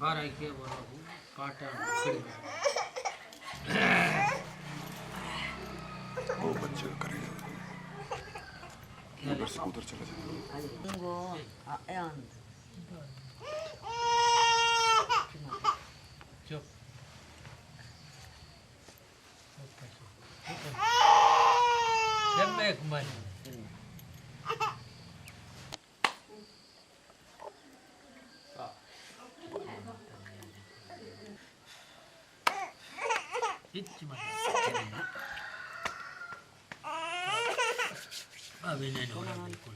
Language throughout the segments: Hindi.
बारह के बोला काटा वो बच्चे करेगा उधर से उधर चला जाए चुप जब एक मन अभी नहीं होना बिल्कुल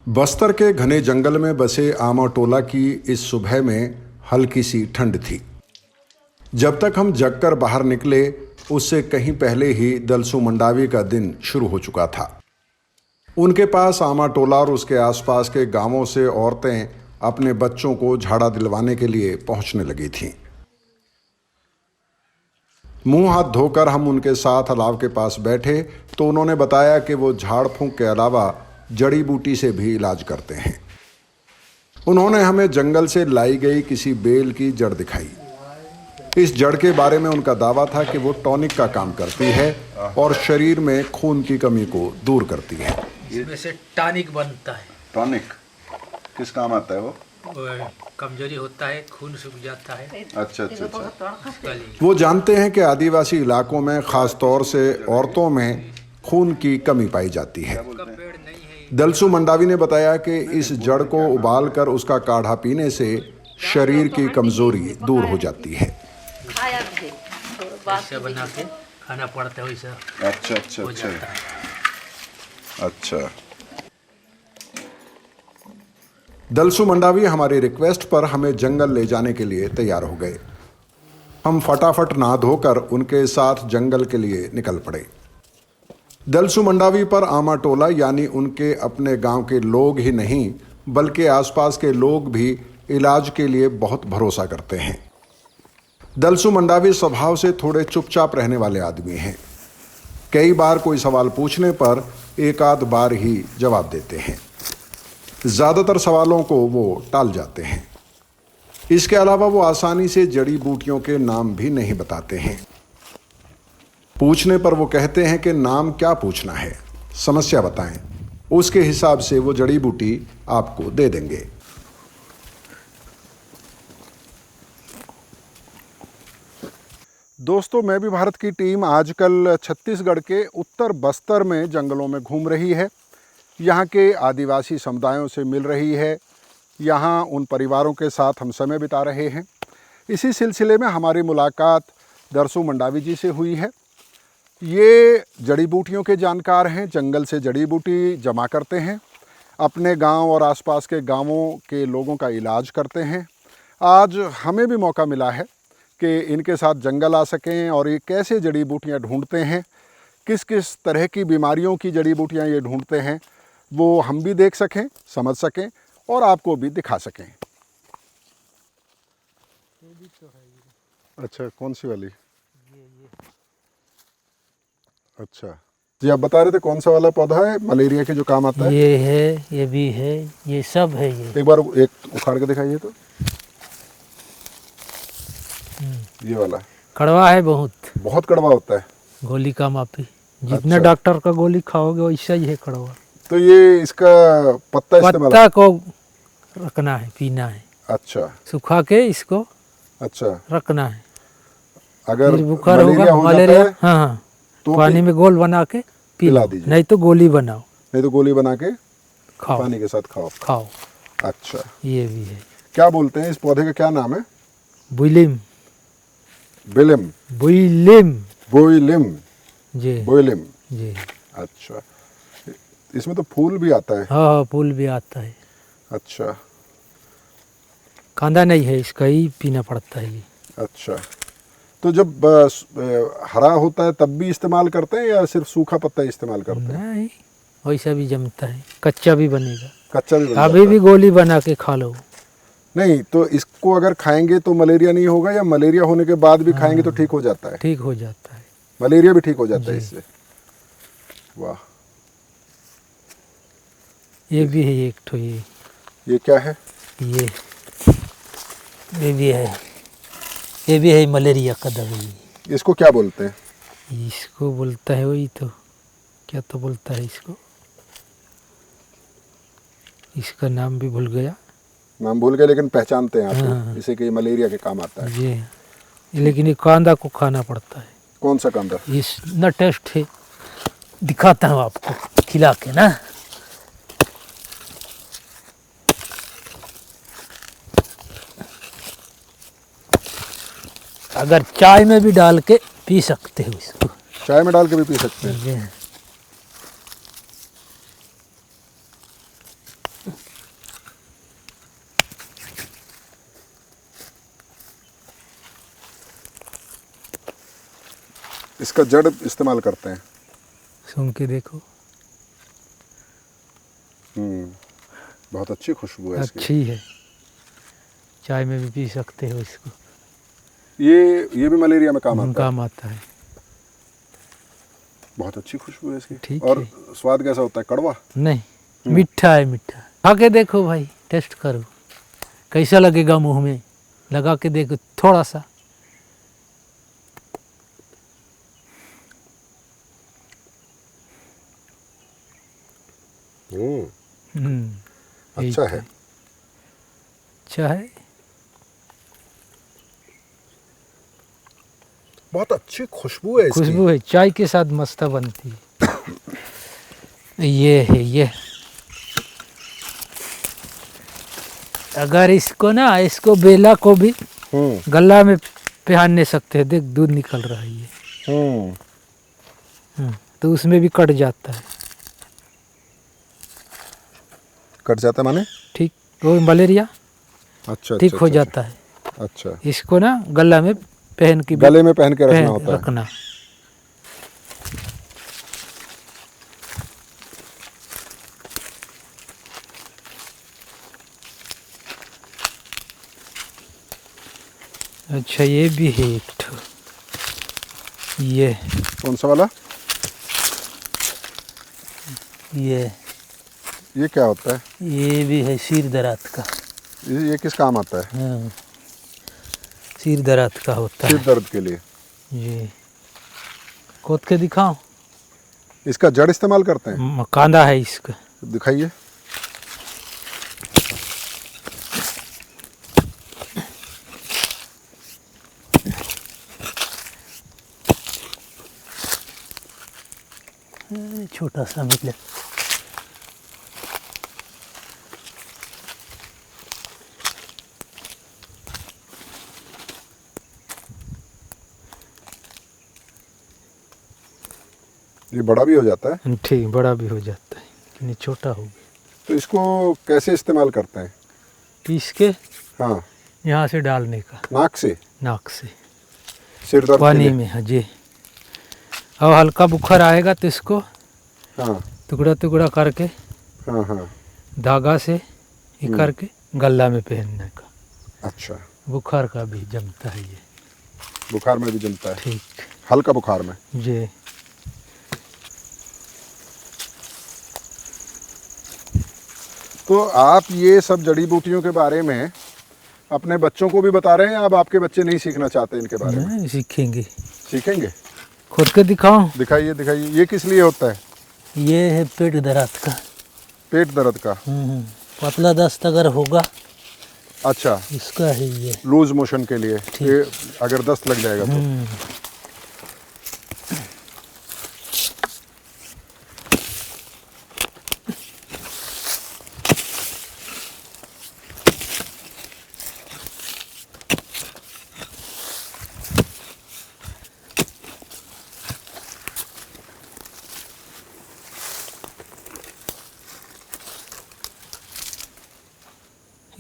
बस्तर के घने जंगल में बसे आमाटोला की इस सुबह में हल्की सी ठंड थी। जब तक हम जगकर बाहर निकले उससे कहीं पहले ही दलसू मंडावी का दिन शुरू हो चुका था। उनके पास आमाटोला और उसके आसपास के गांवों से औरतें अपने बच्चों को झाड़ा दिलवाने के लिए पहुंचने लगी थीं। मुंह हाथ धोकर हम उनके साथ अलाव के पास बैठे तो उन्होंने बताया कि वो झाड़ फूंक के अलावा जड़ी बूटी से भी इलाज करते हैं। उन्होंने हमें जंगल से लाई गई किसी बेल की जड़ दिखाई। इस जड़ के बारे में उनका दावा था कि वो टॉनिक का काम करती है और शरीर में खून की कमी को दूर करती है। इसमें से टॉनिक बनता है। टॉनिक किस काम आता है वो? कमजोरी होता है, खून सूख जाता है। अच्छा अच्छा अच्छा। वो जानते हैं कि आदिवासी इलाकों में खास तौर से औरतों में खून की कमी पाई जाती है। दलसू मंडावी ने बताया कि इस जड़ को उबालकर उसका काढ़ा पीने से शरीर की कमजोरी दूर हो जाती है। ऐसे बना के खाना पड़ता है वैसे। अच्छा अच्छा अच्छा अच्छा। दलसू मंडावी हमारी रिक्वेस्ट पर हमें जंगल ले जाने के लिए तैयार हो गए। हम फटाफट नहा धोकर उनके साथ जंगल के लिए निकल पड़े। दलसू मंडावी पर आमाटोला यानी उनके अपने गांव के लोग ही नहीं बल्कि आसपास के लोग भी इलाज के लिए बहुत भरोसा करते हैं। दलसू मंडावी स्वभाव से थोड़े चुपचाप रहने वाले आदमी हैं। कई बार कोई सवाल पूछने पर एक आध बार ही जवाब देते हैं। ज़्यादातर सवालों को वो टाल जाते हैं। इसके अलावा वो आसानी से जड़ी बूटियों के नाम भी नहीं बताते हैं। पूछने पर वो कहते हैं कि नाम क्या पूछना है, समस्या बताएं, उसके हिसाब से वो जड़ी बूटी आपको दे देंगे। दोस्तों, मैं भी भारत की टीम आजकल छत्तीसगढ़ के उत्तर बस्तर में जंगलों में घूम रही है। यहाँ के आदिवासी समुदायों से मिल रही है। यहाँ उन परिवारों के साथ हम समय बिता रहे हैं। इसी सिलसिले में हमारी मुलाकात दलसू मंडावी जी से हुई है। ये जड़ी बूटियों के जानकार हैं, जंगल से जड़ी बूटी जमा करते हैं, अपने गांव और आसपास के गांवों के लोगों का इलाज करते हैं। आज हमें भी मौका मिला है कि इनके साथ जंगल आ सकें और ये कैसे जड़ी बूटियां ढूंढते हैं, किस किस तरह की बीमारियों की जड़ी बूटियां ये ढूंढते हैं, वो हम भी देख सकें, समझ सकें और आपको भी दिखा सकें। अच्छा, कौन सी वाली? अच्छा जी, आप बता रहे थे कौन सा वाला पौधा है मलेरिया के जो काम आता है? ये है, ये भी है, ये सब है। ये एक बार एक उखाड़ के दिखाइए तो। ये वाला कड़वा है, बहुत कड़वा होता है। गोली का मापी, जितना अच्छा। डॉक्टर का गोली खाओगे वैसा ही है कड़वा। तो ये इसका पत्ता को रखना है, पीना है। अच्छा, सुखा के इसको अच्छा रखना है। अगर बुखार होगा, मलेरिया, हाँ, तो पानी में घोल बना के पिला दीजिए, नहीं तो गोली बनाओ, नहीं तो गोली बना के खाओ, पानी के साथ खाओ। अच्छा, ये भी है। क्या बोलते हैं इस पौधे का, क्या नाम है? बुइलिम। बिलिम, बुइलिम। बोइलिम, जी बोइलिम। जी। अच्छा, इसमें तो फूल भी आता है। हाँ हाँ, फूल भी आता है। अच्छा कांदा नहीं है, इसका ही पीना पड़ता है ये। अच्छा, तो जब हरा होता है तब भी इस्तेमाल करते हैं या सिर्फ सूखा पत्ता ही इस्तेमाल करते हैं? नहीं, वैसा भी जमता है, कच्चा भी बनेगा। कच्चा भी बन अभी जाता भी है? गोली बना के खा लो। नहीं, तो इसको अगर खाएंगे तो मलेरिया नहीं होगा, या मलेरिया होने के बाद भी खाएंगे तो ठीक हो जाता है? ठीक हो जाता है। मलेरिया भी ठीक हो जाता है जी। इससे? वाह। ये भी है एक ठो, ये क्या है? ये भी है, ये भी है मलेरिया का दवाई। इसको क्या बोलते हैं? इसको बोलता है वही तो, क्या तो बोलता है इसको, इसका नाम भी भूल गया। नाम भूल गए लेकिन पहचानते हैं हाँ, आप, इसे कि मलेरिया के काम आता है। जी। लेकिन ये कांदा को खाना पड़ता है। कौन सा कांदा? इस न टेस्ट है, दिखाता हूँ आपको खिला के ना। अगर चाय में भी डाल के पी सकते हो इसको। चाय में डाल के भी पी सकते हैं? जी। इसका जड़ इस्तेमाल करते हैं? सुन के देखो, बहुत अच्छी खुशबू है इसकी। अच्छी है, चाय में भी पी सकते हो इसको। ये भी मलेरिया में काम आता है? काम आता है। बहुत अच्छी खुशबू है इसकी। ठीक और है। स्वाद कैसा होता है? कड़वा? नहीं, मीठा है, मीठा। खा के देखो भाई, टेस्ट करो कैसा लगेगा मुंह में, लगा के देखो थोड़ा सा। अच्छा है। अच्छा है। बहुत अच्छी खुशबू है इसकी। खुशबू है, चाय के साथ मस्त बनती है। ये है ये। अगर इसको बेला को भी गला में पहनने सकते हैं। देख दूध निकल रहा है ये। तो उसमें भी कट जाता है। कट जाता है माने? ठीक, वो मलेरिया अच्छा, ठीक हो अच्छा, जाता है। अच्छा, इसको ना गला में पहन के, गले में पहन के रखना होता है। रखना। अच्छा, ये भी है एक ठो। ये कौन सा वाला? ये क्या होता है? ये भी है सिर दर्द का। ये किस काम आता है? हाँ, सिर दर्द का होता सिर है। दर्द के लिए? जी। खोद के दिखाओ। इसका जड़ इस्तेमाल करते हैं? कांदा है इसका। दिखाइए। छोटा सा मतलब। ये बड़ा भी हो जाता है? ठीक, बड़ा भी हो जाता है, लेकिन छोटा हो गया। तो इसको कैसे इस्तेमाल करते हैं? पीस के हाँ, यहाँ से डालने का, नाक से? नाक से सिर दर्द के पानी लिए? में। हाँ जी। और हल्का बुखार आएगा तो इसको हाँ टुकड़ा टुकड़ा करके हाँ हाँ। धागा से ये करके गला में पहनने का। अच्छा, बुखार का भी जमता है ये। बुखार में भी जमता है? ठीक। हल्का बुखार में? जी। तो आप ये सब जड़ी बूटियों के बारे में अपने बच्चों को भी बता रहे हैं, अब आपके बच्चे नहीं सीखना चाहते इनके बारे में? नहीं, सीखेंगे। सीखेंगे? खोद के दिखाओ। दिखाइए दिखाइए। ये किस लिए होता है? ये है पेट दर्द का। पेट दर्द का? पतला दस्त अगर होगा, अच्छा, इसका है ये। लूज मोशन के लिए ये, अगर दस्त लग जाएगा तो?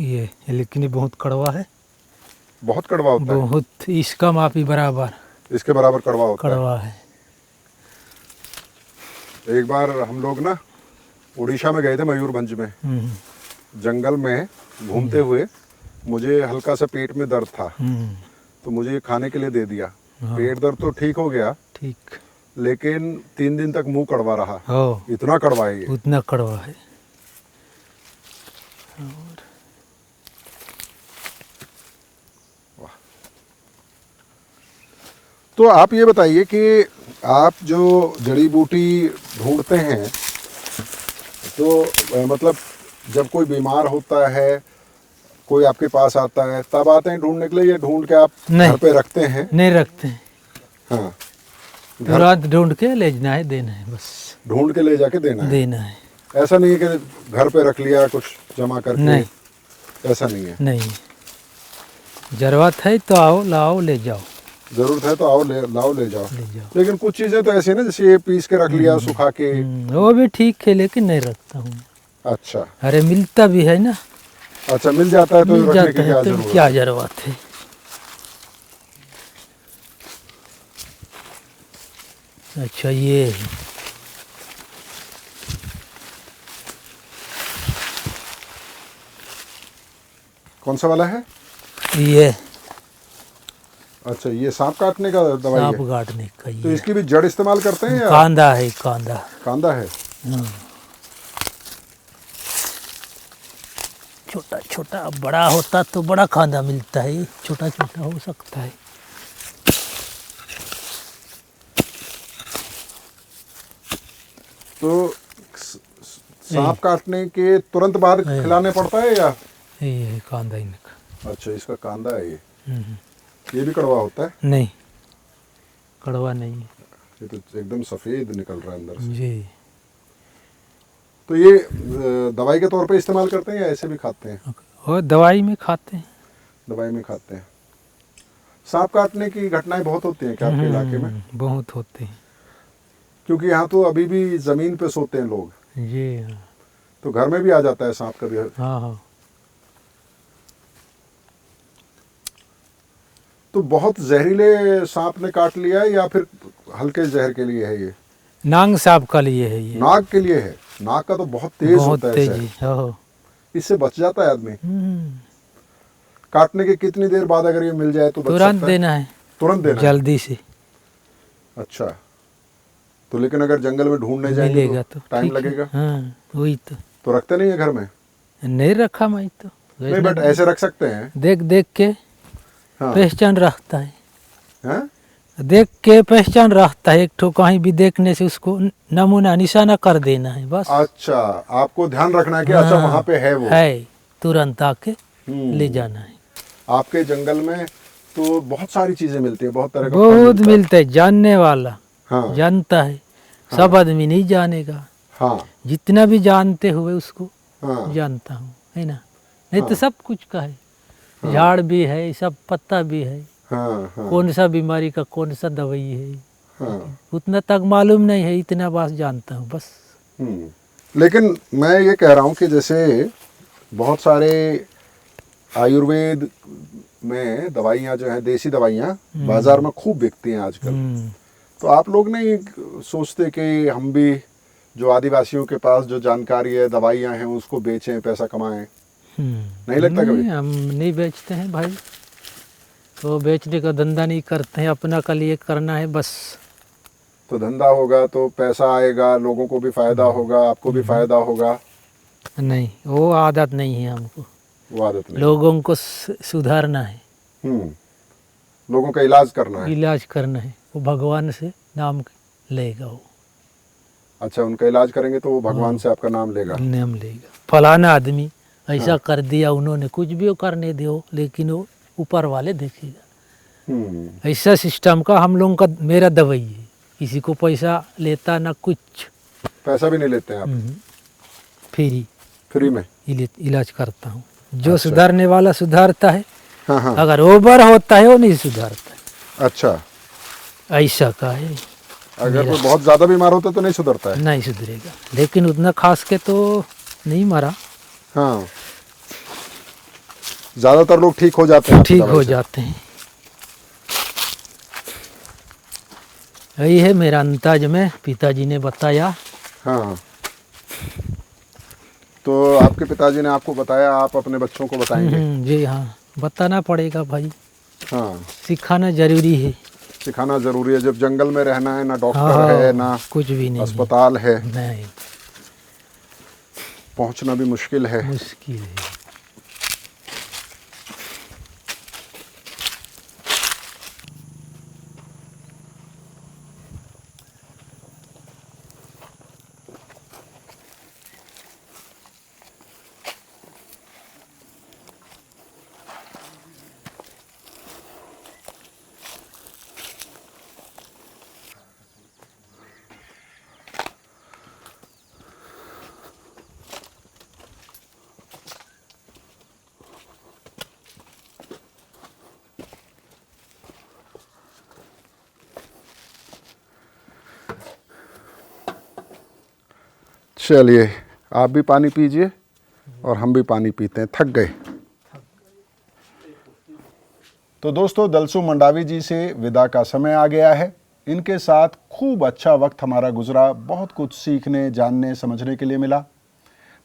ये लेकिन ये बहुत कड़वा है, बहुत कड़वा होता बहुत, इसका मापी बराबर है, इसके बराबर कड़वा होता कड़वा है। है। एक बार हम लोग ना उड़ीसा में गए थे, मयूरभंज में, जंगल में घूमते हुए मुझे हल्का सा पेट में दर्द था, तो मुझे खाने के लिए दे दिया। पेट दर्द तो ठीक हो गया, ठीक, लेकिन 3 दिन तक मुंह कड़वा रहा। हो इतना कड़वा है ये। उतना कड़वा है। तो आप ये बताइए कि आप जो जड़ी बूटी ढूंढते हैं, तो मतलब जब कोई बीमार होता है, कोई आपके पास आता है, तब आते हैं ढूंढने के लिए, या ढूंढ के आप घर पे रखते हैं? नहीं रखते हैं, हाँ, तुरंत ढूंढ के ले जाना है, देना है, बस ढूंढ के ले जाके देना है। देना है। ऐसा नहीं है कि घर पे रख लिया कुछ जमा करके? नहीं, ऐसा नहीं है। नहीं, जरूरत है तो आओ, लाओ, ले जाओ, जरूरत है तो आओ, लाओ, ले जाओ। ले जाओ। लेकिन कुछ चीजें तो ऐसी है ना, जैसे ये पीस के रख लिया, सुखा के। वो भी ठीक है, लेकिन नहीं रखता हूँ। अच्छा, अरे मिलता भी है ना, अच्छा, मिल जाता है तो मिल रखने जाता की है क्या तो जरूरत? क्या जरूरत है। अच्छा, ये है। कौन सा वाला है? ये अच्छा, ये सांप काटने का दवाई सांप है? काटने का तो ये इसकी भी जड़ इस्तेमाल करते हैं या कांदा है, कांदा। कांदा है? हाँ। छोटा छोटा, अब बड़ा होता तो बड़ा कांदा मिलता है, ये छोटा छोटा हो सकता है। तो सांप काटने के तुरंत बाद खिलाने पड़ता है या? ये कांदा इनका। अच्छा, इसका कांदा है ये। ये भी कड़वा होता है? नहीं, कड़वा नहीं है ये तो एकदम सफेद निकल रहा है अंदर से। जी। तो ये दवाई के तौर पे इस्तेमाल करते हैं या ऐसे भी खाते हैं? और दवाई में खाते हैं। दवाई में खाते हैं। सांप काटने की घटनाएं बहुत होती हैं क्या आपके इलाके में? बहुत होते हैं क्योंकि यहाँ तो अभी भी जमीन पे सोते हैं लोग, जी। हाँ, तो घर में भी आ जाता है सांप कभी। हाँ, हाँ। तो बहुत जहरीले सांप ने काट लिया है या फिर हल्के जहर के लिए है ये? नाग सांप का लिए है ये। नाग के लिए है? नाग का तो बहुत तेज बहुत होता है तेजी। जहर। हो। इससे बच जाता है आदमी? काटने के कितनी देर बाद अगर ये मिल जाए तो बच तुरंत सकता है? देना है, तुरंत देना है? जल्दी से अच्छा, तो लेकिन अगर जंगल में ढूंढने जाएंगे मिलेगा तो तो टाइम ठीक है। लगेगा? हाँ, वही तो रखते नहीं है घर में? नहीं रखा मैं तो। नहीं, बट ऐसे रख सकते हैं। देख देख के हाँ। पहचान रखता है, हाँ? देख के पहचान रखता है। एक ठो कहीं भी देखने से उसको नमूना निशाना कर देना है, बस। अच्छा, आपको ध्यान रखना है कि अच्छा हाँ, वहाँ पे है वो। है, तुरंत आके ले जाना है। आपके जंगल में तो बहुत सारी चीजें मिलती है, बहुत तरह का फल बहुत मिलता है। मिलता है, जानने वाला हाँ, जानता है। सब आदमी नहीं जानेगा, हाँ, जितना भी जानते हुए उसको हाँ, जानता हूँ, है ना। नहीं तो सब कुछ का है, झाड़ भी है, सब पत्ता भी है, हाँ, हाँ, कौन सा बीमारी का कौन सा दवाई है, हाँ। उतना तक मालूम नहीं है, इतना बात जानता हूँ बस। लेकिन मैं ये कह रहा हूँ कि जैसे बहुत सारे आयुर्वेद में दवाइयाँ जो हैं, देसी दवाइयाँ बाजार में खूब बिकती हैं आजकल। तो आप लोग नहीं सोचते कि हम भी जो आदिवासियों के पास जो जानकारी है, दवाइयाँ हैं, उसको बेचें, पैसा कमाएं? नहीं लगता कभी? हम नहीं बेचते हैं भाई, तो बेचने का धंधा नहीं करते हैं, अपना का लिए करना है बस। तो धंधा होगा तो पैसा आएगा, लोगों को भी फायदा होगा, आपको भी फायदा होगा। नहीं, वो आदत नहीं है हमको, वो आदत नहीं। लोगों को सुधारना है, लोगों का इलाज करना है। इलाज करना है, वो भगवान से नाम लेगा वो। अच्छा, उनका इलाज करेंगे तो वो भगवान से आपका नाम लेगा? नाम लेगा, फलाना आदमी ऐसा कर दिया उन्होंने, कुछ भी वो करने दो, लेकिन वो ऊपर वाले देखेगा। ऐसा सिस्टम का हम लोगों का, मेरा दवाई है, किसी को पैसा लेता ना कुछ। पैसा भी नहीं लेते हैं आप? फ्री में इलाज करता हूँ। जो सुधारने वाला सुधारता है, हाँ, हाँ। अगर ओवर होता है वो नहीं सुधारता है। अच्छा, ऐसा का है। अगर कोई बहुत ज्यादा बीमार होता तो नहीं सुधरता है? नहीं सुधरेगा, लेकिन उतना खास के तो नहीं मरा। हाँ। ज्यादातर लोग ठीक हो जाते हैं आपकी ठीक दवाई हो से? जाते हैं। यही है मेरा अंदाज में, पिताजी ने बताया। हाँ, तो आपके पिताजी ने आपको बताया, आप अपने बच्चों को बताएंगे? जी हाँ, बताना पड़ेगा भाई, हाँ, सिखाना जरूरी है। सिखाना जरूरी है। जब जंगल में रहना है, ना डॉक्टर हाँ, है ना कुछ भी नहीं अस्पताल है, नहीं, पहुंचना भी मुश्किल है। मुश्किल है। चलिए, आप भी पानी पीजिए और हम भी पानी पीते हैं, थक गए। तो दोस्तों, दलसू मंडावी जी से विदा का समय आ गया है। इनके साथ खूब अच्छा वक्त हमारा गुजरा, बहुत कुछ सीखने, जानने, समझने के लिए मिला।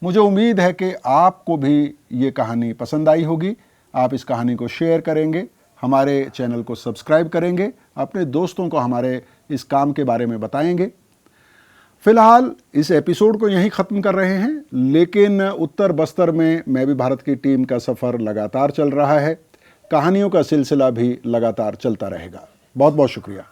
मुझे उम्मीद है कि आपको भी ये कहानी पसंद आई होगी। आप इस कहानी को शेयर करेंगे, हमारे चैनल को सब्सक्राइब करेंगे, अपने दोस्तों को हमारे इस काम के बारे में बताएंगे। फिलहाल इस एपिसोड को यहीं ख़त्म कर रहे हैं, लेकिन उत्तर बस्तर में मैं भी भारत की टीम का सफ़र लगातार चल रहा है। कहानियों का सिलसिला भी लगातार चलता रहेगा। बहुत बहुत शुक्रिया।